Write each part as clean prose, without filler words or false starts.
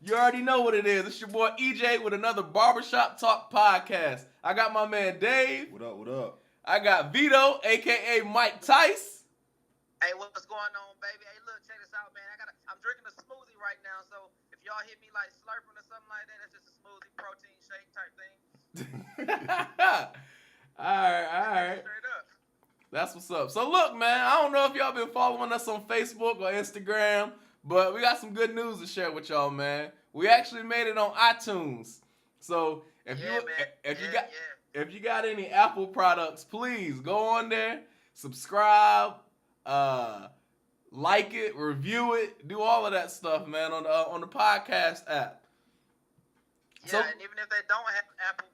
You already know what it is. It's your boy EJ with another Barbershop Talk podcast. I got my man Dave. What up, what up? I got Vito, aka Mike Tice. Hey, what's going on, baby? Hey, look, check this out, man. I'm drinking a smoothie right now, so if y'all hear me like slurping or something like that, that's just a smoothie protein shake type thing. All right. Straight up. That's what's up. So look, man, I don't know if y'all been following us on Facebook or Instagram, but we got some good news to share with y'all, man. We actually made it on iTunes. So if you got any Apple products, please go on there, subscribe, like it, review it, do all of that stuff, man, on the podcast app. Yeah, and even if they don't have Apple,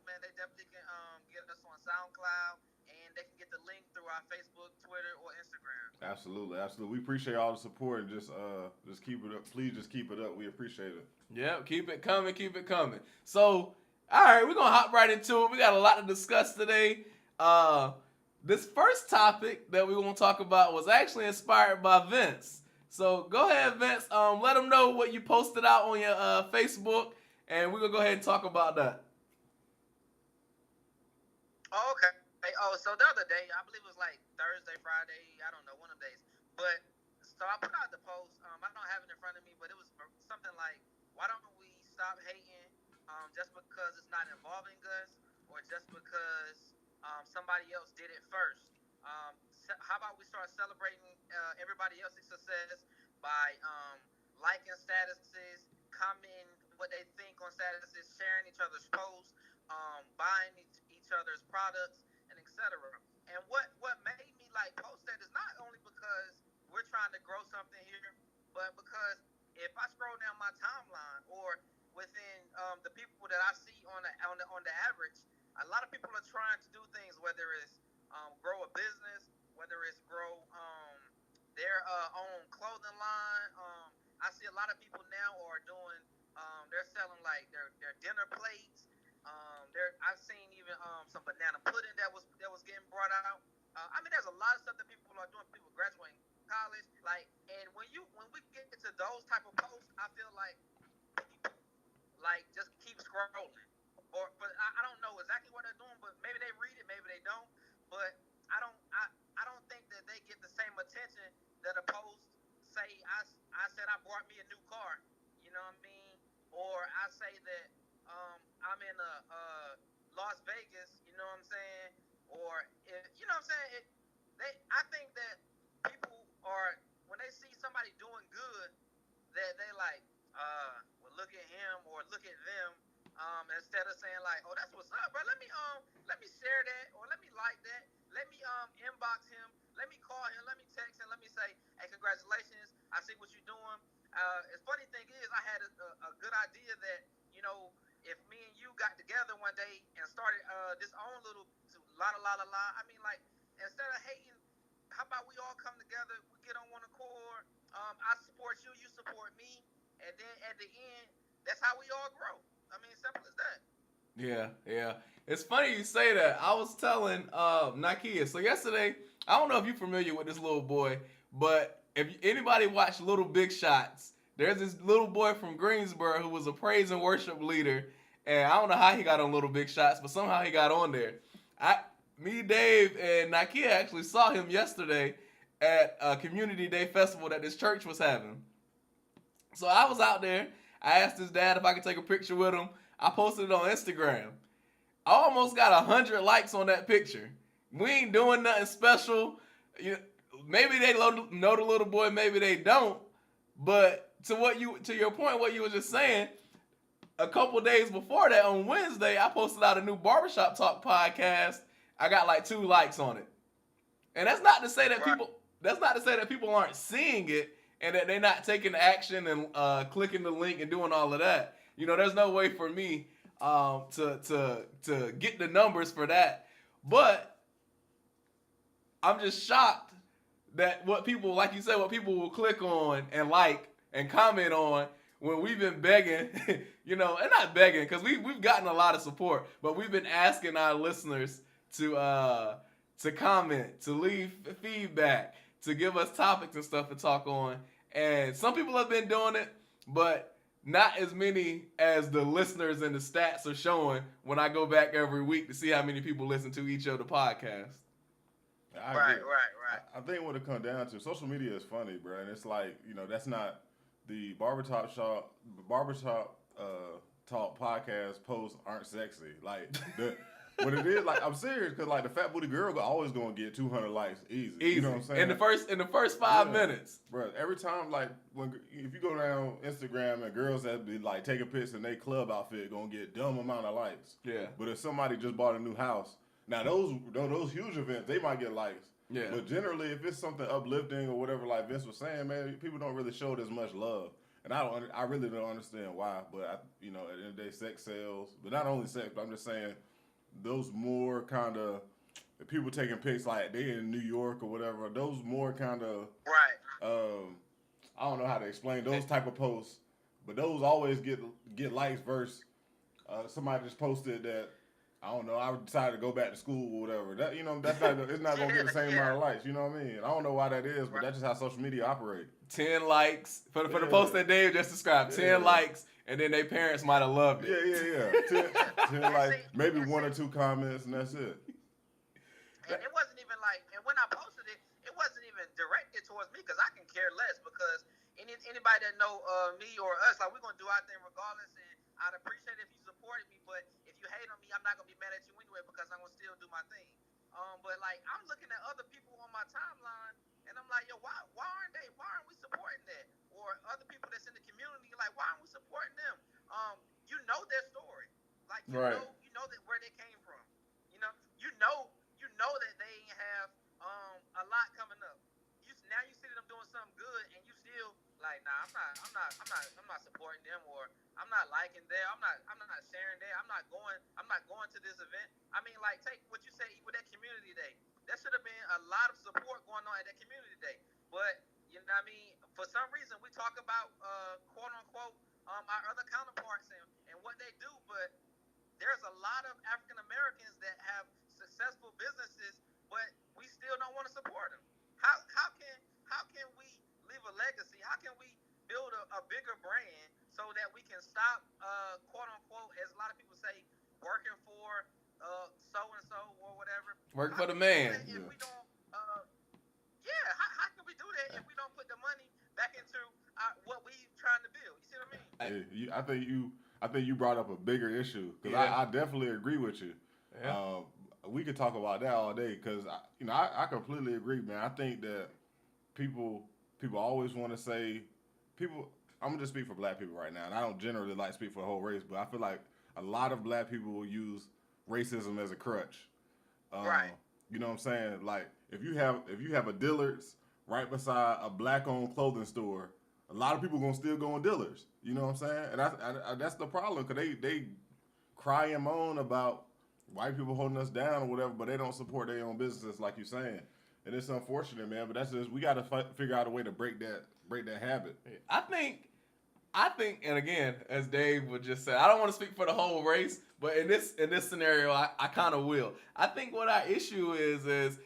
man, they definitely can get us on SoundCloud, and they can get the link through our Facebook, Twitter, or Instagram. Absolutely. We appreciate all the support, and just keep it up. Please just keep it up. We appreciate it. Yeah, keep it coming. So, all right, we're gonna hop right into it. We got a lot to discuss today. This first topic that we want to talk about was actually inspired by Vince. So go ahead, Vince. Let them know what you posted out on your Facebook, and we're gonna go ahead and talk about that. Oh, okay. So the other day, I believe it was like Thursday, Friday, I don't know, one of the days. But so I put out the post. I don't have it in front of me, but it was something like, "Why don't we stop hating just because it's not involving us, or just because somebody else did it first? How about we start celebrating everybody else's success by liking statuses, commenting what they think on statuses, sharing each other's posts, buying each other's products, and etc." And what made me like post that is not only because we're trying to grow something here, but because if I scroll down my timeline or within the people that I see on the average, a lot of people are trying to do things, whether it's grow a business, whether it's grow their own clothing line. I see a lot of people now are doing, they're selling like their dinner plates. I've seen even some banana pudding that was getting brought out. I mean, there's a lot of stuff that people are doing. People graduating college, like, and when we get to those type of posts, I feel like people like just keep scrolling. But I don't know exactly what they're doing, but maybe they read it, maybe they don't. But I don't think that they get the same attention that a post say I said I bought me a new car, you know what I mean? Or I say that I'm in Las Vegas, you know what I'm saying? Or you know what I'm saying? I think that people are, when they see somebody doing good, that they like, well, look at him or look at them. Instead of saying like, oh, that's what's up, bro. Let me share that, or let me like that. Let me inbox him. Let me call him. Let me text him. Let me say, hey, congratulations. I see what you're doing. The funny thing is, I had a good idea that, you know, if me and you got together one day and started this own little la. I mean, like, instead of hating, how about we all come together? We get on one accord. I support you. You support me. And then at the end, that's how we all grow. I mean, simple as that. Yeah. It's funny you say that. I was telling Nakia. So yesterday, I don't know if you're familiar with this little boy, but if anybody watched Little Big Shots, there's this little boy from Greensboro who was a praise and worship leader, and I don't know how he got on Little Big Shots, but somehow he got on there. Me, Dave, and Nakia actually saw him yesterday at a Community Day festival that this church was having. So I was out there. I asked his dad if I could take a picture with him. I posted it on Instagram. I almost got 100 likes on that picture. We ain't doing nothing special. Maybe they know the little boy, maybe they don't. But to your point, what you were just saying, a couple days before that, on Wednesday, I posted out a new Barbershop Talk podcast. I got like 2 likes on it. And that's not to say that people aren't seeing it and that they're not taking action and clicking the link and doing all of that. You know, there's no way for me to get the numbers for that. But I'm just shocked that what people will click on and like and comment on when we've been begging, and not begging, because we've gotten a lot of support, but we've been asking our listeners to comment, to leave feedback, to give us topics and stuff to talk on. And some people have been doing it. but not as many as the listeners and the stats are showing when I go back every week to see how many people listen to each of the podcasts. Right. I think what it comes down to, social media is funny, bro, and it's like, you know, that's not the barbershop talk podcast posts aren't sexy. Like what it is, like I'm serious, because like the fat booty girl always gonna get 200 likes easy. You know what I'm saying? In the first 5 minutes, bro. Every time, like if you go down Instagram and girls that be like taking pics in their club outfit gonna get dumb amount of likes. Yeah. But if somebody just bought a new house, now those huge events they might get likes. Yeah. But generally, if it's something uplifting or whatever, like Vince was saying, man, people don't really show it as much love. And I really don't understand why. But you know, at the end of the day, sex sells. But not only sex, but I'm just saying those more kind of people taking pics like they in New York or whatever. Those more kind of I don't know how to explain those type of posts, but those always get likes versus somebody just posted that. I don't know. I decided to go back to school or whatever. That it's not gonna get the same amount of likes. You know what I mean? I don't know why that is, but that's just how social media operate. 10 likes for the post that Dave just described. 10 likes, and then their parents might have loved it. Yeah. 10 likes, maybe 1 or 2 comments, and that's it. And it wasn't even like, and when I posted it, it wasn't even directed towards me because I can care less. Because anybody that know me or us, like we're gonna do our thing regardless, and I'd appreciate it if you supported me. But if you hate on me, I'm not gonna be mad at you anyway because I'm gonna still do my thing. But like I'm looking at other people on my timeline, and I'm like, yo, why aren't we supporting that? Or other people that's in the community, like, why aren't we supporting them? You know their story, like you know that where they came from. You know that they have a lot coming up. Now you see them doing something good, and you still like, nah, I'm not supporting them, or I'm not liking them. I'm not sharing that. I'm not going to this event. I mean, like, take what you say with that community day. There should have been a lot of support going on at that community day. But you know what I mean? For some reason, we talk about quote unquote our other counterparts and what they do, but there's a lot of African Americans that have successful businesses, but we still don't want to support them. How can we leave a legacy? How can we build a bigger brand so that we can stop quote unquote, as a lot of people say, working for so and so or whatever? Working for the man. If we don't, how can we do that if we don't put the money back into what we trying to build? You see what I mean? I think you brought up a bigger issue because I definitely agree with you. Yeah. We could talk about that all day because I completely agree, man. I think that people always want to say people. I'm gonna just speak for black people right now, and I don't generally like to speak for the whole race, but I feel like a lot of black people will use racism as a crutch. Right. You know what I'm saying? Like if you have a Dillard's right beside a black-owned clothing store, a lot of people gonna still go on Dillard's. You know what I'm saying? And that's the problem because they cry and moan about white people holding us down or whatever, but they don't support their own businesses like you're saying. And it's unfortunate, man. But that's just we got to figure out a way to break that habit. I think, and again, as Dave would just say, I don't want to speak for the whole race, but in this scenario, I kind of will. I think what our issue is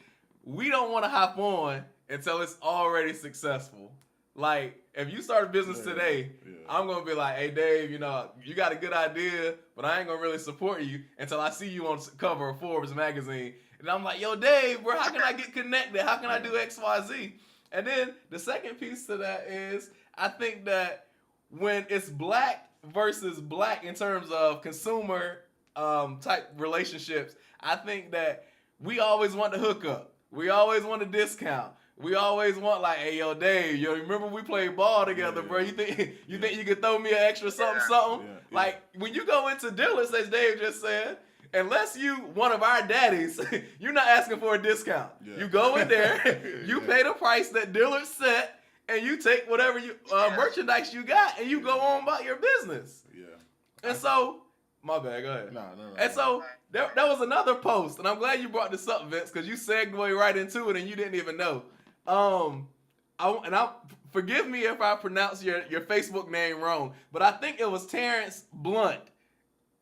we don't want to hop on until it's already successful. Like, if you start a business today, I'm going to be like, hey, Dave, you got a good idea, but I ain't going to really support you until I see you on the cover of Forbes magazine. And I'm like, yo, Dave, bro, how can I get connected? How can I do X, Y, Z? And then the second piece to that is I think that when it's black versus black in terms of consumer type relationships, I think that we always want to hook up. We always want a discount. We always want like, hey, yo, Dave, remember we played ball together, bro? You think you could throw me an extra something? Yeah. Like when you go into Dillard's, as Dave just said, unless you one of our daddies, you're not asking for a discount. Yeah. You go in there, you pay the price that Dillard's set, and you take whatever merchandise you got, and you go on about your business. Yeah. And so, my bad, go ahead. No. And so, there was another post, and I'm glad you brought this up, Vince, because you segued right into it, and you didn't even know. Forgive me if I pronounce your Facebook name wrong, but I think it was Terrence Blunt.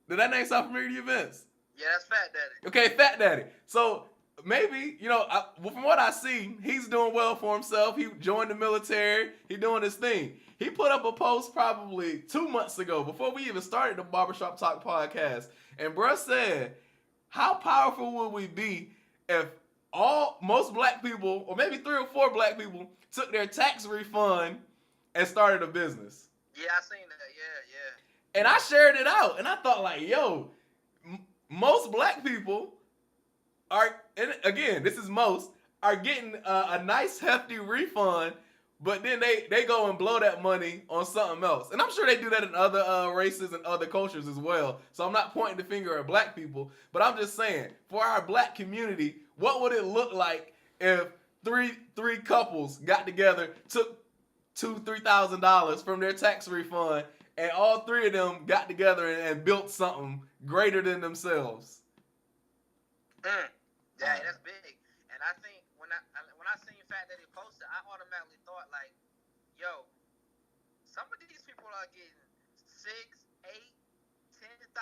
Did that name sound familiar to you, Vince? Yeah, that's Fat Daddy. Okay, Fat Daddy. So maybe, well, from what I see, he's doing well for himself. He joined the military. He doing his thing. He put up a post probably 2 months ago before we even started the Barbershop Talk podcast. And bruh said, how powerful would we be if most black people, or maybe 3 or 4 black people, took their tax refund and started a business? Yeah, I seen that. Yeah. And I shared it out. And I thought like, yo, most black people are, and again, this is most, are getting a nice hefty refund, but then they go and blow that money on something else. And I'm sure they do that in other races and other cultures as well. So I'm not pointing the finger at black people, but I'm just saying, for our black community, what would it look like if three couples got together, took $2,000-$3,000 from their tax refund, and all 3 of them got together and built something greater than themselves? Yeah, that's big. And I think when I seen Fat Daddy posted, I automatically thought like, yo, some of these people are getting $6, $8, $10,000.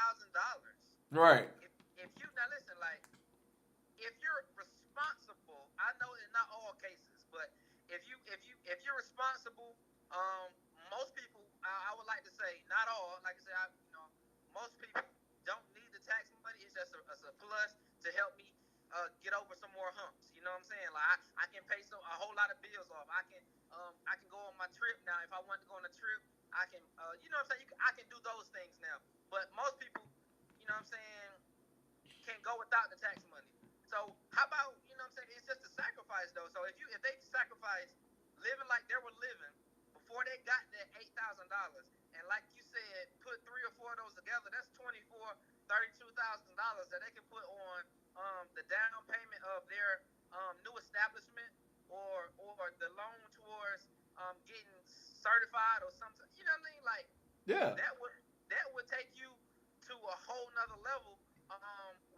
Right. If you now listen, like, if you're responsible, I know in not all cases, but if you're responsible, most people, I would like to say, not all, like I said, most people don't need the tax money. It's just a plus to help me get over some more humps. You know what I'm saying? Like I can pay a whole lot of bills off. I can go on my trip now. If I want to go on a trip, I can you know what I'm saying? I can do those things now. But most people, you know what I'm saying, can't go without the tax money. So how about, you know what I'm saying, it's just a sacrifice though. So if they sacrifice living like they were living before they got that $8,000, and like you said, put 3 or 4 of those together, that's $32,000 that they can put on the down payment of their new establishment or the loan towards getting certified or something. You know what I mean? Like, yeah, that would take you to a whole nother level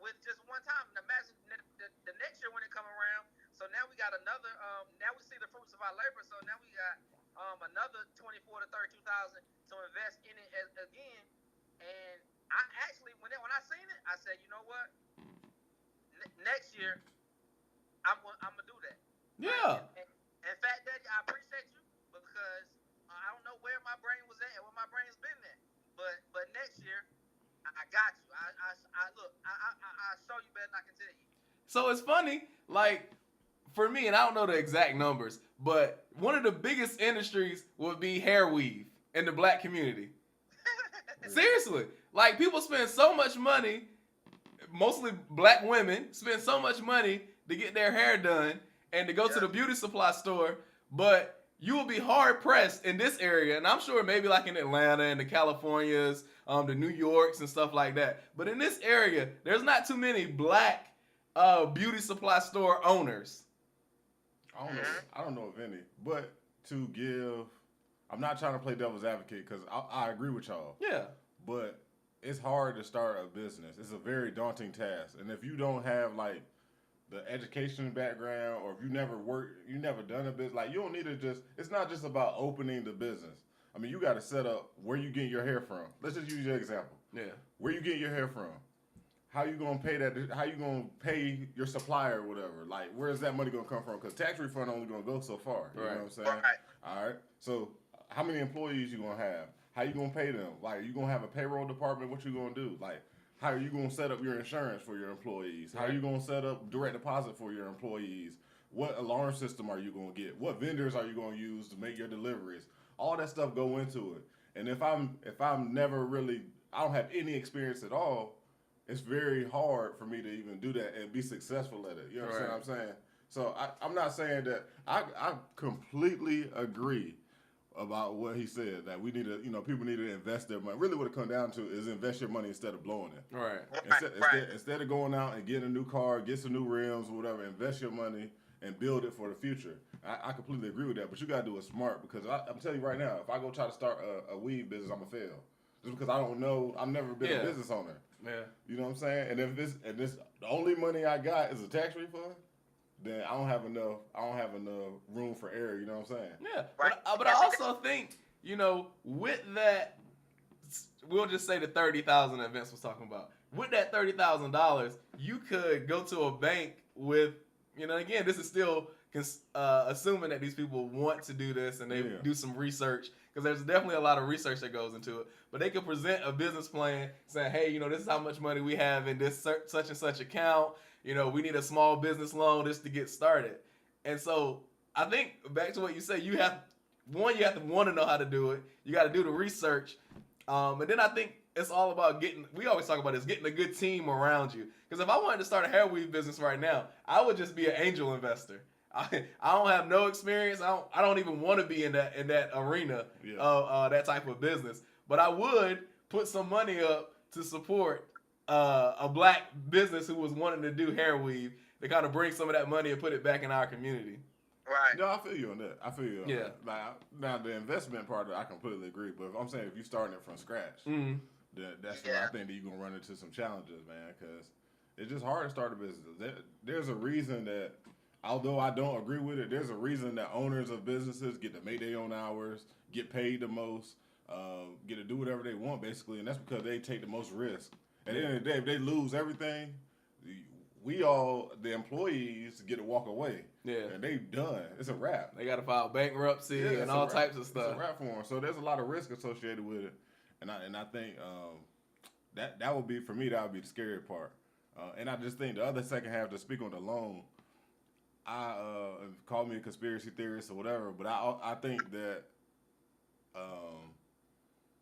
with just one time. And imagine the next year when it come around. So now we got another. Now we see the fruits of our labor. So now we got another $24,000 to $32,000 to invest in it again. And I actually, when I seen it, I said, you know what? Next year, I'm gonna do that. yeah. And Fat Daddy, I appreciate you because I don't know where my brain was at and where my brain's been at. But next year, I got you. I look. I show you better than I can tell you. So it's funny, like, for me, and I don't know the exact numbers, but one of the biggest industries would be hair weave in the black community. Seriously. Like, people spend so much money, mostly black women, spend so much money to get their hair done and to go to the beauty supply store, but you will be hard-pressed in this area, and I'm sure maybe like in Atlanta and the Californias, the New Yorks and stuff like that, but in this area, there's not too many black beauty supply store owners. I don't know of any, but to give, I'm not trying to play devil's advocate because I agree with y'all. Yeah. But it's hard to start a business. It's a very daunting task. And if you don't have like the education background, or if you never done a business, like you don't need to it's not just about opening the business. I mean, you got to set up where you get your hair from. Let's just use your example. Yeah. Where you get your hair from. How you gonna pay that? How you gonna pay your supplier or whatever? Like, where's that money gonna come from? Because tax refund only gonna go so far. You know what I'm saying? Right. All right. So, how many employees you gonna have? How you gonna pay them? Like, you gonna have a payroll department? What you gonna do? Like, how are you gonna set up your insurance for your employees? How are you gonna set up direct deposit for your employees? What alarm system are you gonna get? What vendors are you gonna use to make your deliveries? All that stuff go into it. And if I'm never really, I don't have any experience at all, it's very hard for me to even do that and be successful at it. You understand what I'm saying? So I'm not saying that. I completely agree about what he said, that we need to, people need to invest their money. Really what it comes down to is invest your money instead of blowing it. Right. Instead of going out and getting a new car, get some new rims or whatever, invest your money and build it for the future. I completely agree with that, but you got to do it smart because I'm telling you right now, if I go try to start a weed business, I'm going to fail. Just because I don't know, I've never been a business owner. Yeah. You know what I'm saying? And if this the only money I got is a tax refund, then I don't have enough room for error, you know what I'm saying? Yeah. But I also think, with that, we'll just say the $30,000 that Vince was talking about. With that $30,000, you could go to a bank with, again, this is still assuming that these people want to do this and they do some research, because there's definitely a lot of research that goes into it. But they can present a business plan saying, hey, this is how much money we have in this such and such account. We need a small business loan just to get started. And so I think back to what you say, you have to want to know how to do it. You got to do the research. And then I think it's all about we always talk about this, getting a good team around you. Because if I wanted to start a hair weave business right now, I would just be an angel investor. I don't have no experience. I don't even want to be in that arena of that type of business. But I would put some money up to support a black business who was wanting to do hair weave, to kind of bring some of that money and put it back in our community. Right. No, I feel you on that. That. Now, the investment part, I completely agree. But if I'm saying if you're starting it from scratch, then that's where I think that you're going to run into some challenges, man, because it's just hard to start a business. There's a reason that, although I don't agree with it, there's a reason that owners of businesses get to make their own hours, get paid the most, get to do whatever they want, basically, and that's because they take the most risk. At the end of the day, if they lose everything, we all, the employees, get to walk away. Yeah. And they done. It's a wrap. They got to file bankruptcy and all types of stuff. It's a wrap for them. So there's a lot of risk associated with it. And I think that would be, for me, that would be the scary part. And I just think the other second half, to speak on the loan, call me a conspiracy theorist or whatever, but I think that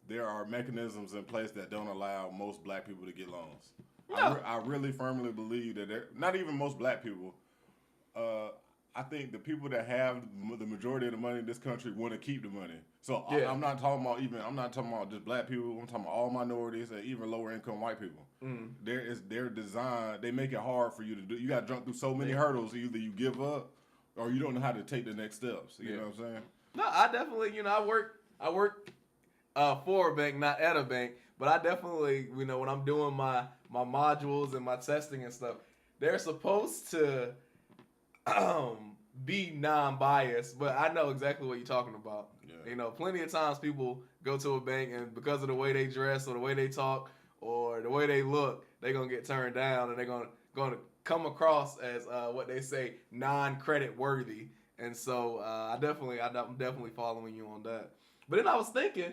there are mechanisms in place that don't allow most black people to get loans. No. I really firmly believe that not even most black people. I think the people that have the majority of the money in this country want to keep the money. So I'm not talking about just black people. I'm talking about all minorities and even lower income white people. They're designed. They make it hard for you to do. You got to jump through so many hurdles. Either you give up or you don't know how to take the next steps. You know what I'm saying? No, I definitely. I work for a bank, not at a bank. But I definitely, when I'm doing my modules and my testing and stuff, they're supposed to be non-biased, but I know exactly what you're talking about. Yeah. Plenty of times people go to a bank and because of the way they dress or the way they talk or the way they look, they're going to get turned down and they're going to come across as what they say, non-credit worthy. And so I'm definitely following you on that. But then I was thinking,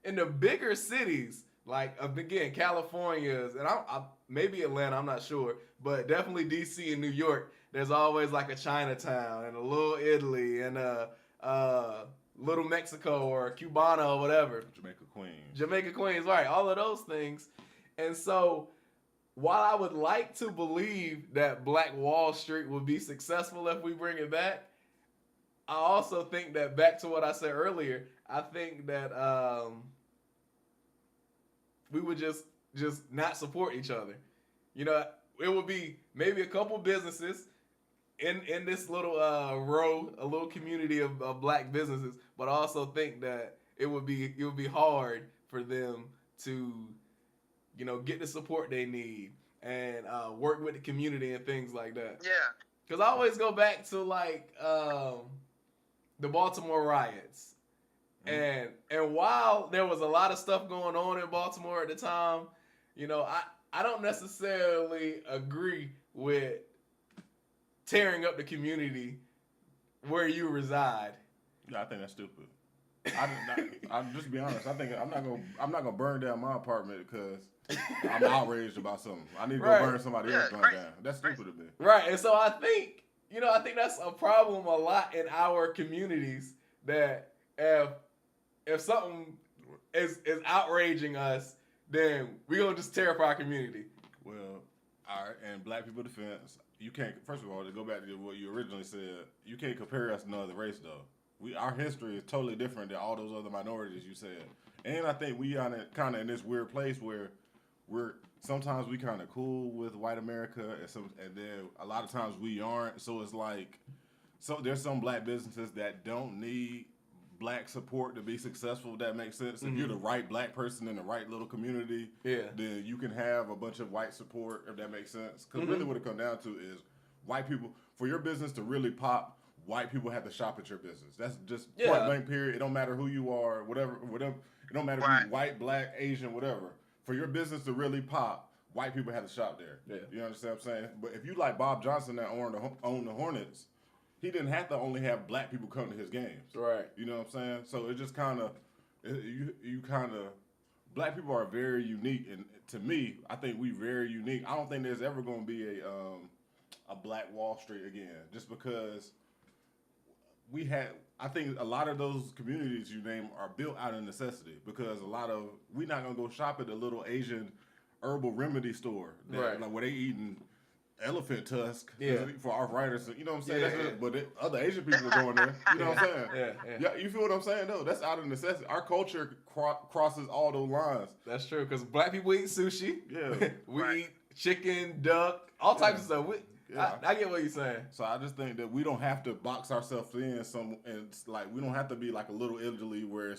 in the bigger cities, like, again, California's, and I maybe Atlanta, I'm not sure, but definitely D.C. and New York, there's always like a Chinatown and a little Italy and a little Mexico or Cubana or whatever. Jamaica Queens, right, all of those things. And so while I would like to believe that Black Wall Street will be successful if we bring it back, I also think that, back to what I said earlier, I think that we would just not support each other. It would be maybe a couple businesses in this little row, a little community of black businesses, but I also think that it would be hard for them to, get the support they need and work with the community and things like that. Yeah. Because I always go back to like the Baltimore riots. And while there was a lot of stuff going on in Baltimore at the time, I don't necessarily agree with tearing up the community where you reside. Yeah, I think that's stupid. I'm just be honest. I think I'm not gonna burn down my apartment because I'm outraged about something. I need to go burn somebody else's joint down. That's stupid to me. Right, and so I think that's a problem a lot in our communities, that if something is outraging us, then we're going to just tear up our community. Well, all right, and black people defense, you can't, first of all, to go back to what you originally said, you can't compare us to another race, though. Our history is totally different than all those other minorities you said. And I think we are kind of in this weird place where sometimes we kind of cool with white America, and then a lot of times we aren't. So it's like, there's some black businesses that don't need black support to be successful, if that makes sense. If you're the right black person in the right little community, then you can have a bunch of white support, if that makes sense. Because really what it comes down to is white people, for your business to really pop, white people have to shop at your business. That's just point blank period. It don't matter who you are, whatever. It don't matter if you're white, black, Asian, whatever. For your business to really pop, white people have to shop there. Yeah. You understand what I'm saying? But if you like Bob Johnson that owned the Hornets, he didn't have to only have black people come to his games. Right. You know what I'm saying? So it just kind of, you kind of, black people are very unique, and to me, I think we very unique. I don't think there's ever going to be a Black Wall Street again, just because we had. I think a lot of those communities you name are built out of necessity, because we're not gonna go shop at the little Asian herbal remedy store, right? Like where they eating elephant tusk yeah. for arthritis. You know what I'm saying? Yeah. But other Asian people are going there. You know what I'm saying? Yeah. You feel what I'm saying? though? That's out of necessity. Our culture crosses all those lines. That's true, because black people eat sushi. Yeah. we eat chicken, duck, all types of stuff. I get what you're saying. So I just think that we don't have to box ourselves in and it's like we don't have to be like a little Italy where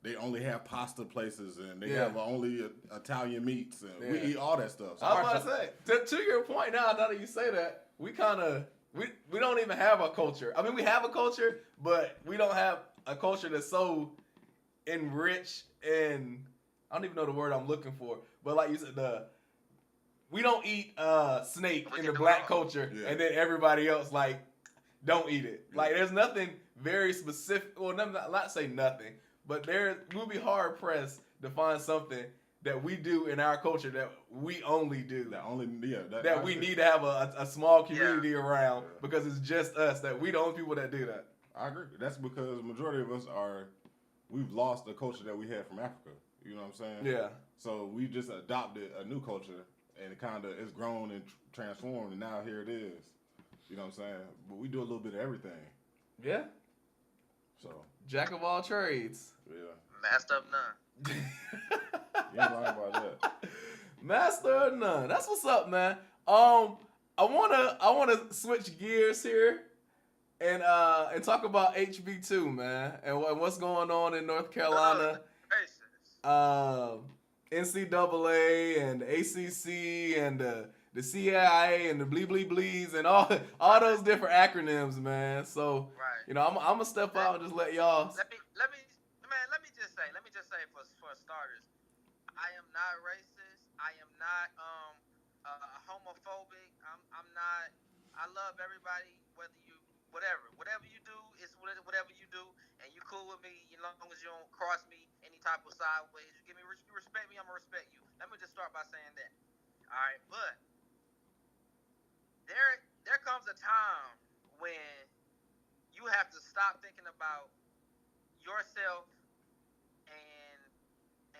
they only have pasta places and they have only Italian meats and we eat all that stuff. So I was about to say, to your point now that you say that, we kind of we don't even have a culture. I mean, we have a culture, but we don't have a culture that's so enriched and I don't even know the word I'm looking for, but like you said, we don't eat snake in the black culture, and then everybody else like don't eat it. Like there's nothing very specific. Well, not say nothing, but we'll be hard pressed to find something that we do in our culture that we only do. That we need to have a small community around because it's just us. That we the only people that do that. I agree. That's because the majority of us we've lost the culture that we had from Africa. You know what I'm saying? Yeah. So we just adopted a new culture. And it kind of it's grown and transformed, and now here it is. You know what I'm saying? But we do a little bit of everything. Yeah. So jack of all trades. Yeah. Master of none. You ain't lying about that. Master of none. That's what's up, man. I wanna switch gears here and talk about HB2, man, and what's going on in North Carolina. NCAA and ACC and the CIA and the Blees and all those different acronyms, man. So you know, I'm gonna step out and just let y'all. Let me just say for starters, I am not racist. I am not homophobic. I'm not. I love everybody, whatever you do is whatever you do, and you cool with me as long as you don't cross me any type of sideways. You respect me, I'm gonna respect you. Let me just start by saying that. All right, but there comes a time when you have to stop thinking about yourself and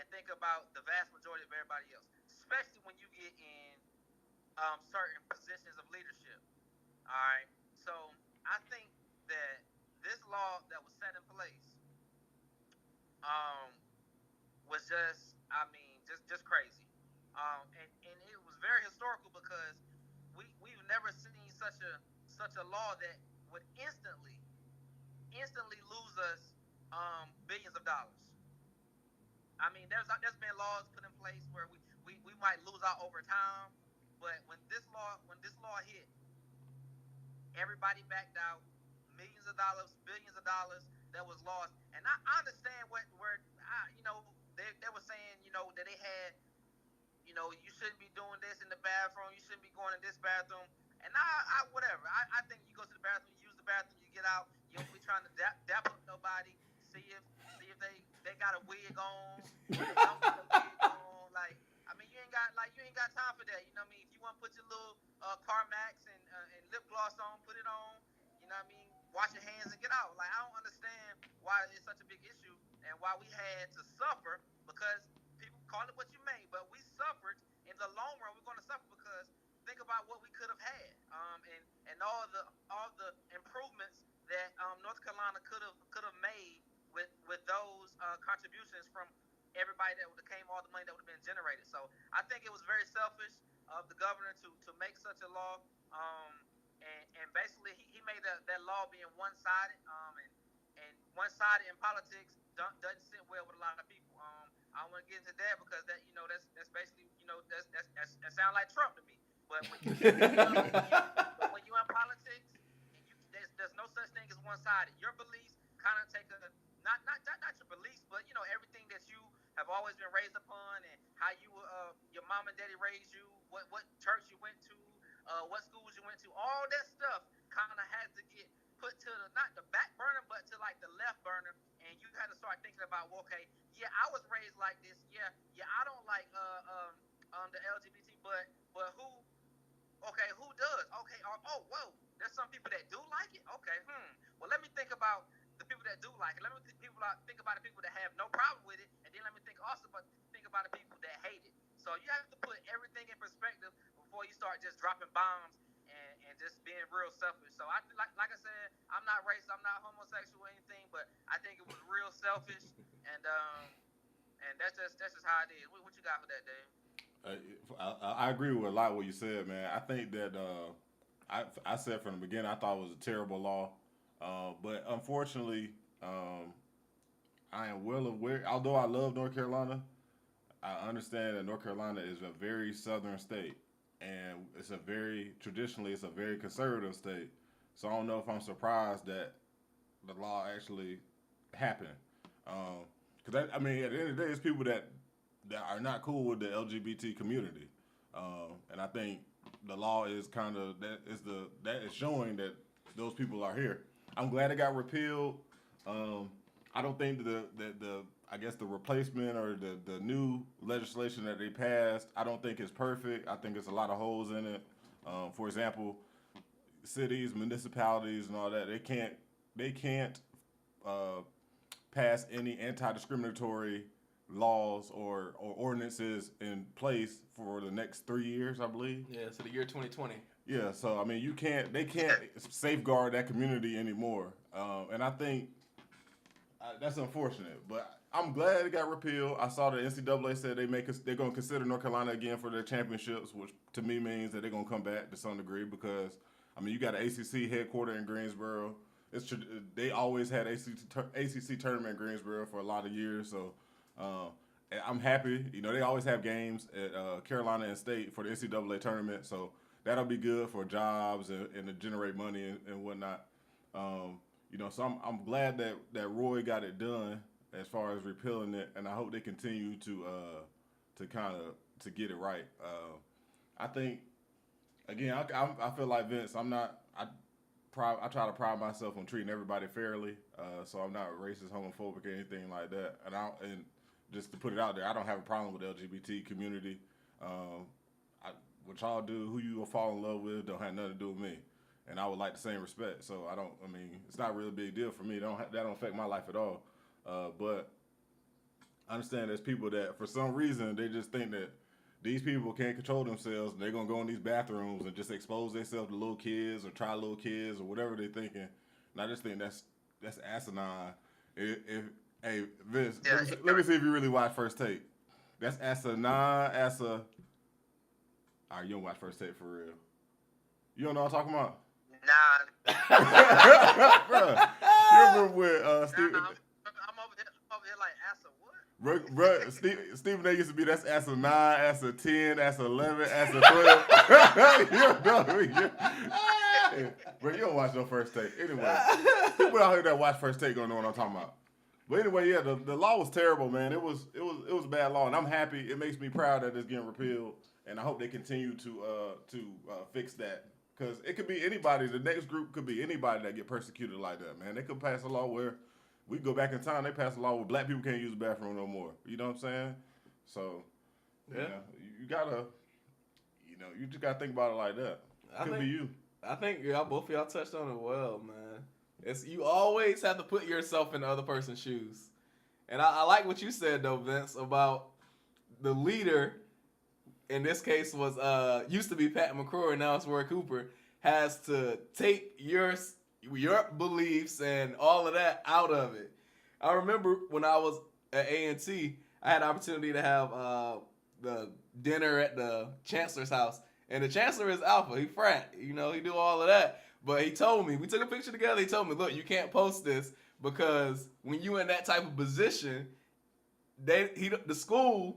think about the vast majority of everybody else, especially when you get in certain positions of leadership. All right, so I think that this law that was set in place was just crazy. And it was very historical because we've never seen such a law that would instantly lose us billions of dollars. I mean, there's been laws put in place where we might lose out over time, but when this law hit, everybody backed out. Millions of dollars, billions of dollars that was lost. And I understand they were saying, that they had, you shouldn't be doing this in the bathroom, you shouldn't be going in this bathroom. And I whatever. I think you go to the bathroom, you use the bathroom, you get out, you don't be trying to dap up nobody, see if they got a wig on, or they don't got a wig on. Like, I mean, you ain't got time for that. You know what I mean? If you want to put your little Carmax and lip gloss on, put it on. You know what I mean? Wash your hands and get out. Like, I don't understand why it's such a big issue and why we had to suffer, because people call it what you may, but we suffered. In the long run, we're going to suffer because think about what we could have had, and all the improvements that North Carolina could have made with those contributions from everybody that would have came, all the money that would have been generated. So I think it was very selfish of the governor to make such a law. And basically he made that law being one-sided, and one-sided in politics doesn't sit well with a lot of people. I don't want to get into that because that's basically that sounds like Trump to me. But when when you're in politics, and there's no such thing as one-sided. Your beliefs kind of take not your beliefs, but everything that you have always been raised upon, and how your mom and daddy raised you, what church you went to, what schools you went to, all that stuff kind of had to get put to not the back burner, but to like the left burner, and you had to start thinking about, well, okay, yeah, I was raised like this, yeah, I don't like the LGBT, but who? Okay, who does? Okay, oh, whoa, there's some people that do like it. Okay, well, let me think about the people that do like it. Let me think about the people that have no problem with it, and then let me think about the people that hate it. So you have to put everything in perspective before you start just dropping bombs and just being real selfish. So like I said, I'm not racist, I'm not homosexual or anything, but I think it was real selfish, and that's just how it is. What you got for that, Dave? I agree with a lot of what you said, man. I think that I said from the beginning I thought it was a terrible law, but unfortunately, I am well aware. Although I love North Carolina, I understand that North Carolina is a very southern state, and traditionally it's a very conservative state. So I don't know if I'm surprised that the law actually happened. Because at the end of the day, it's people that are not cool with the LGBT community, and I think the law is that is showing that those people are here. I'm glad it got repealed. I don't think the replacement or the new legislation that they passed, I don't think it's perfect. I think there's a lot of holes in it. For example, cities, municipalities, and all that, they can't pass any anti-discriminatory laws or ordinances in place for the next 3 years, I believe. Yeah, so the year 2020. Yeah, so they can't safeguard that community anymore, and I think that's unfortunate. But I'm glad it got repealed. I saw the NCAA said they're going to consider North Carolina again for their championships, which to me means that they're going to come back to some degree because you got an ACC headquartered in Greensboro. They always had ACC tournament in Greensboro for a lot of years, so. I'm happy. They always have games at Carolina and State for the NCAA tournament, so that'll be good for jobs and to generate money and whatnot. So I'm glad that Roy got it done as far as repealing it, and I hope they continue to get it right. I think again, I feel like Vince. I try to pride myself on treating everybody fairly, so I'm not racist, homophobic, or anything like that, and just to put it out there, I don't have a problem with the LGBT community. What y'all do, who you fall in love with, don't have nothing to do with me. And I would like the same respect. So it's not really a big deal for me. That don't affect my life at all. But I understand there's people that, for some reason, they just think that these people can't control themselves and they're going to go in these bathrooms and just expose themselves to little kids or try little kids or whatever they're thinking. And I just think that's asinine. Hey, Vince, let me see if you really watch First Take. That's asinine, All right, you don't watch First Take for real. You don't know what I'm talking about? Nah. Bruh, you remember with Steve? I'm over here like Asa what? Bruh, Stephen A used to be that's Asa 9, Asa 10, Asa 11, Asa 12. You know, bro, you don't watch no First Take. Anyway, people out here that watch First Take gonna know what I'm talking about. But anyway, yeah, the law was terrible, man. It was a bad law, and I'm happy. It makes me proud that it's getting repealed, and I hope they continue to fix that. Because it could be anybody. The next group could be anybody that get persecuted like that, man. They could pass a law where we go back in time. They pass a law where black people can't use the bathroom no more. You know what I'm saying? So, yeah, you gotta, you just gotta think about it like that. Could be you. I think both of y'all touched on it well, man. You always have to put yourself in the other person's shoes. And I like what you said, though, Vince, about the leader, in this case was used to be Pat McCrory, now it's Roy Cooper, has to take your beliefs and all of that out of it. I remember when I was at A&T, I had the opportunity to have the dinner at the chancellor's house. And the chancellor is alpha. He frat. He do all of that. But he told me, we took a picture together. He told me, look, you can't post this because when you in that type of position, the school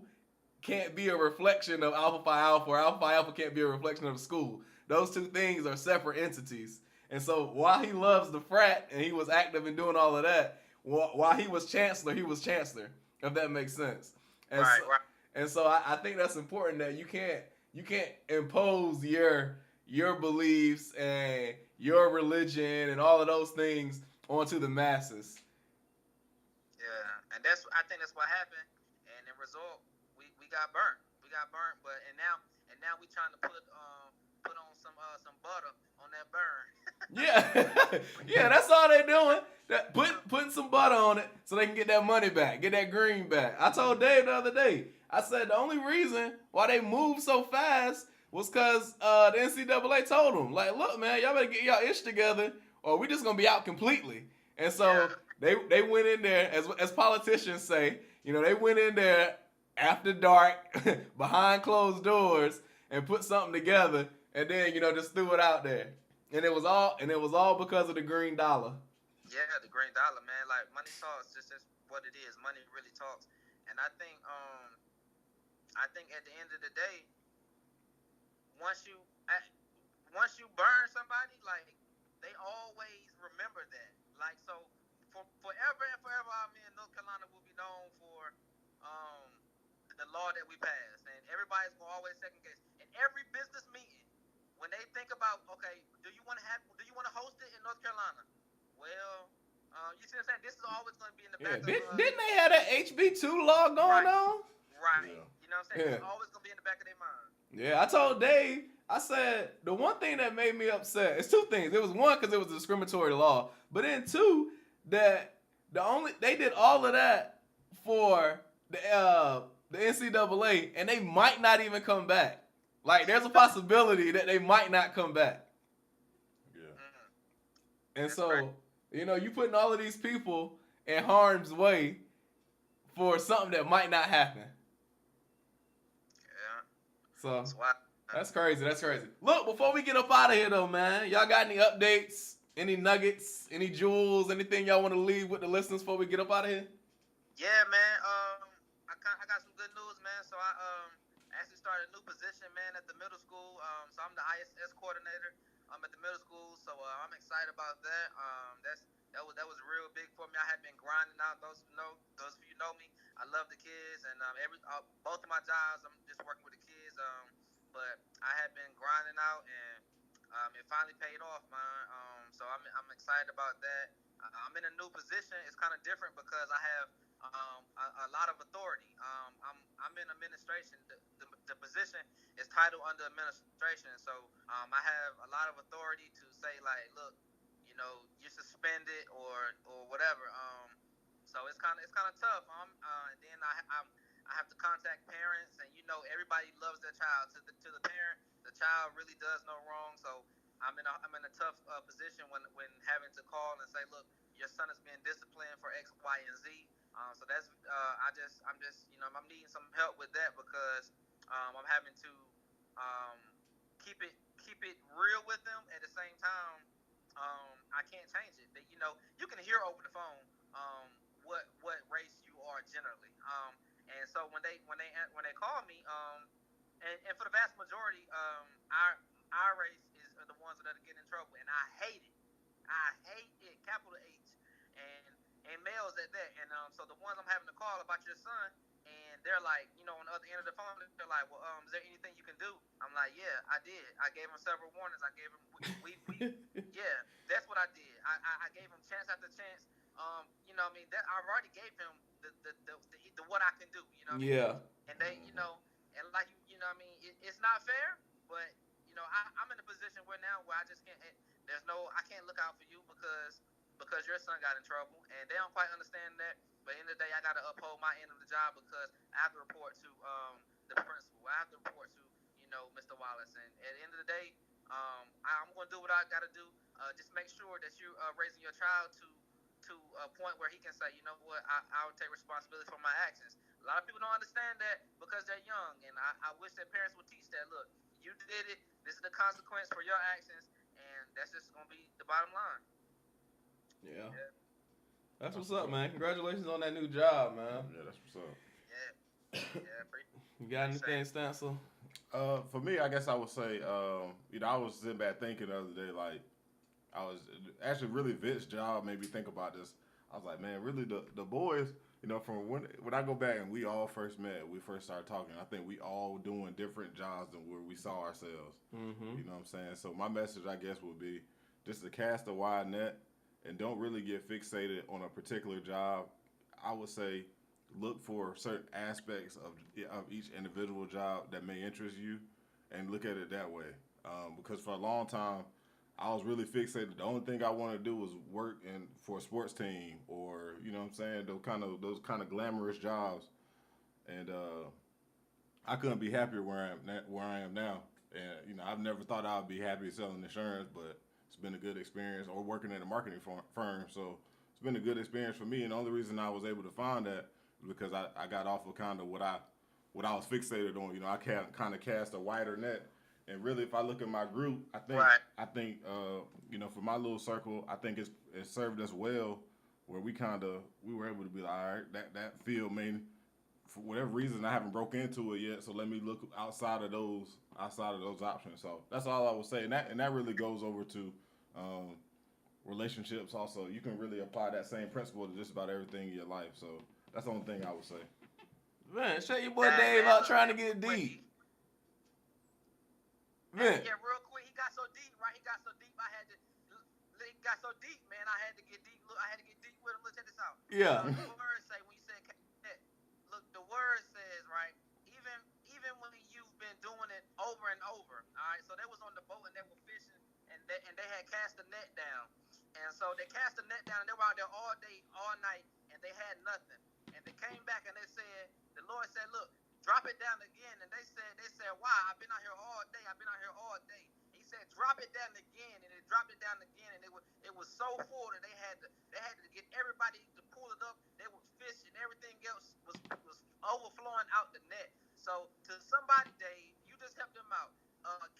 can't be a reflection of Alpha Phi Alpha, or Alpha Phi Alpha can't be a reflection of the school. Those two things are separate entities. And so while he loves the frat and he was active in doing all of that, while he was chancellor, if that makes sense. And Right, so, right. and so I think that's important that you can't impose your beliefs and your religion and all of those things onto the masses. Yeah, and I think that's what happened. And in result, we got burnt. We got burnt. But now we trying to put on some butter on that burn. Yeah, yeah, that's all they're doing. Putting some butter on it so they can get that money back, get that green back. I told Dave the other day. I said the only reason why they moved so fast was because the NCAA told them, like, look, man, y'all better get y'all ish together, or we just gonna be out completely. And so they went in there, as politicians say, they went in there after dark, behind closed doors, and put something together, and then just threw it out there. And it was all because of the green dollar. Yeah, the green dollar, man. Like money talks. Just what it is. Money really talks. And I think at the end of the day, once you once you burn somebody, like they always remember that. Like so, for forever and forever, I mean, North Carolina will be known for um the law that we passed, and everybody's gonna always second guess. In every business meeting, when they think about, okay, do you want to host it in North Carolina? Well, you see what I'm saying? This is always going to be in the Yeah, back of didn't they have that HB2 law going right, on? right. Yeah. You know what I'm saying? Yeah. It's always going to be in the back of their mind. Yeah, I told Dave, I said, the one thing that made me upset, it's two things. It was one, because it was a discriminatory law, but then two, that they did all of that for the NCAA, and they might not even come back. Like, there's a possibility that they might not come back. Yeah. And That's so, right. you putting all of these people in harm's way for something that might not happen. Yeah. So, That's why. that's crazy. That's crazy. Look, before we get up out of here, though, man, y'all got any updates, any nuggets, any jewels, anything y'all want to leave with the listeners before we get up out of here? Yeah, man. I got some good news, man. So I actually started a new position, man, at the middle school. So I'm the ISS coordinator. I'm at the middle school, so I'm excited about that. That was real big for me. I had been grinding out. Those of you know me, I love the kids, and both of my jobs, I'm just working with the kids. But I had been grinding out, and it finally paid off, man. So I'm excited about that. I'm in a new position. It's kind of different because I have a lot of authority. I'm in administration. The position is titled under administration, so I have a lot of authority to say, like, look, you're suspended or whatever. So it's kind of tough. And then I have to contact parents, and everybody loves their child. To the parent, the child really does no wrong. So I'm in a tough position when having to call and say, look, your son is being disciplined for X, Y, and Z. So that's I'm needing some help with that because I'm having to keep it real with them. At the same time, I can't change it. You can hear over the phone what race you are generally. And so when they call me, and for the vast majority, our race are the ones that are getting in trouble, and I hate it. I hate it, capital H, and males at that. And so the ones I'm having to call about your son, and they're like, on the other end of the phone, they're like, well, is there anything you can do? I'm like, yeah, I did. I gave him several warnings. I gave him, yeah, that's what I did. I gave him chance after chance. What I mean, that I already gave him the what I can do. What I mean? Yeah. And they, and like what I mean, it's not fair, but I'm in a position where I just can't. I can't look out for you because your son got in trouble, and they don't quite understand that. But at the end of the day, I got to uphold my end of the job because I have to report to the principal. I have to report to Mr. Wallace, and at the end of the day, I'm going to do what I got to do. Just make sure that you're raising your child to a point where he can say, you know what, I'll take responsibility for my actions. A lot of people don't understand that because they're young, and I wish that parents would teach that. Look, you did it. This is the consequence for your actions, and that's just going to be the bottom line. Yeah. That's what's up, man. Congratulations on that new job, man. Yeah, that's what's up. Yeah. You got anything, Stancil? For me, I guess I would say, I was sitting back thinking the other day, like, I was actually really Vince's job made me think about this. I was like, man, really the boys, you know, from when I go back and we all first met, we first started talking, I think we all doing different jobs than where we saw ourselves. Mm-hmm. You know what I'm saying? So my message, I guess, would be just to cast a wide net and don't really get fixated on a particular job. I would say look for certain aspects of each individual job that may interest you and look at it that way. Because for a long time, I was really fixated. The only thing I wanted to do was work for a sports team, or you know what I'm saying, those kind of glamorous jobs. And I couldn't be happier where I am now. And you know, I've never thought I'd be happy selling insurance, but it's been a good experience, or working at a marketing firm. So it's been a good experience for me. And the only reason I was able to find that was because I got off of kind of what I was fixated on. You know, I kind of cast a wider net. And really, if I look at my group, I think you know, for my little circle, I think it served us well, where we were able to be like, all right, that field, man, for whatever reason, I haven't broke into it yet, so let me look outside of those options. So that's all I would say, and that really goes over to relationships. Also, you can really apply that same principle to just about everything in your life. So that's the only thing I would say. Man, show your boy Dave out trying to get deep. Man. Yeah, real quick, he got so deep, right? He got so deep, man. I had to get deep. Look, I had to get deep with him. Look, check this out. Yeah. The word say, when you said that, look, the word says, right? Even when you've been doing it over and over, all right. So they was on the boat and they were fishing, and they had cast the net down, and so they cast the net down and they were out there all day, all night, and they had nothing. And they came back and they said, the Lord said, look, drop it down again. And they said, why? I've been out here all day. He said, drop it down again. And they dropped it down again. And it was so full that they had to get everybody to pull it up. They were fishing. Everything else was overflowing out the net. So to somebody, Dave, you just helped them out.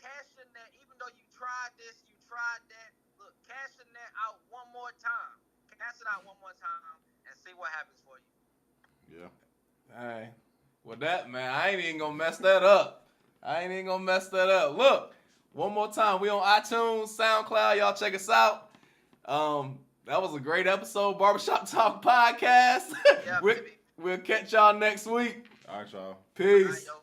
Cast your net, even though you tried this, you tried that. Look, cast your net out one more time. Cast it out one more time and see what happens for you. Yeah. All right. With that, man, I ain't even gonna mess that up. Look, one more time, we on iTunes, SoundCloud. Y'all check us out. That was a great episode, Barbershop Talk Podcast. Yeah, we'll catch y'all next week. All right, y'all. Peace. All right, yo.